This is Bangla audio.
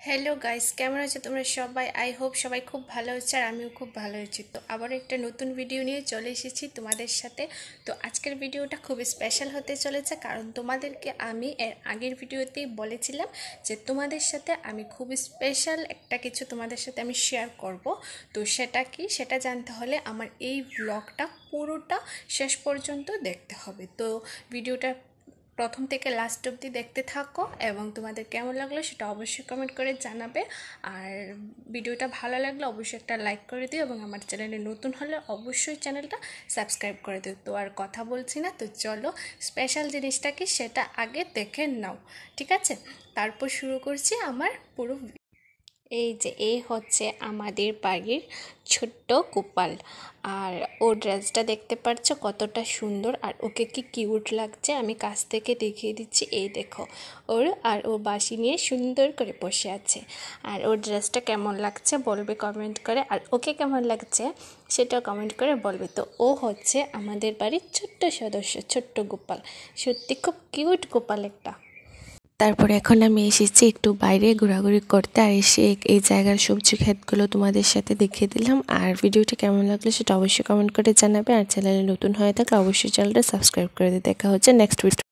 হ্যালো গাইস, কেমন আছো তোমরা সবাই? আই হোপ সবাই খুব ভালো হচ্ছে আর আমিও খুব ভালো আছি। তো আবার একটা নতুন ভিডিও নিয়ে চলে এসেছি তোমাদের সাথে। তো আজকের ভিডিওটা খুব স্পেশাল হতে চলেছে, কারণ তোমাদেরকে আমি এর আগের ভিডিওতেই বলেছিলাম যে তোমাদের সাথে আমি খুব স্পেশাল একটা কিছু তোমাদের সাথে আমি শেয়ার করব। তো সেটা কি, সেটা জানতে হলে আমার এই ব্লগটা পুরোটা শেষ পর্যন্ত দেখতে হবে। তো ভিডিওটা প্রথম থেকে লাস্ট অবধি দেখতে থাকো এবং তোমাদের কেমন লাগলো সেটা অবশ্যই কমেন্ট করে জানাবে। আর ভিডিওটা ভালো লাগলে অবশ্যই একটা লাইক করে দিও এবং আমার চ্যানেলে নতুন হলে অবশ্যই চ্যানেলটা সাবস্ক্রাইব করে দিও। তো আর কথা বলছি না, তো চলো স্পেশাল জিনিসটা কি সেটা আগে দেখে নাও, ঠিক আছে? তারপর শুরু করছি আমার পুরো। এই হচ্ছে আমাদের বাড়ির ছোট্ট গোপাল। আর ওর ড্রেসটা দেখতে পাচ্ছ কতটা সুন্দর, আর ওকে কি কিউট লাগছে আমি কাছ থেকে দেখিয়ে দিচ্ছি। এই দেখো, ও বাঁশি নিয়ে সুন্দর করে বসে আছে। আর ওর ড্রেসটা কেমন লাগছে বলবে কমেন্ট করে, আর ওকে কেমন লাগছে সেটাও কমেন্ট করে বলবে। তো ও হচ্ছে আমাদের বাড়ির ছোট্ট সদস্য, ছোট্ট গোপাল। সত্যি খুব কিউট গোপাল একটা। তারপরে এখন আমি এসেছি একটু বাইরে ঘোরাঘুরি করতে, আর এসে এই জায়গার সবজি ক্ষেতগুলো তোমাদের সাথে দেখিয়ে দিলাম। আর ভিডিওটি কেমন লাগলো সেটা অবশ্যই কমেন্ট করে জানাবে, আর চ্যানেলে নতুন হয়ে থাকলে অবশ্যই চ্যানেলটা সাবস্ক্রাইব করে দিয়ে। দেখা হচ্ছে নেক্সট ভিডিও।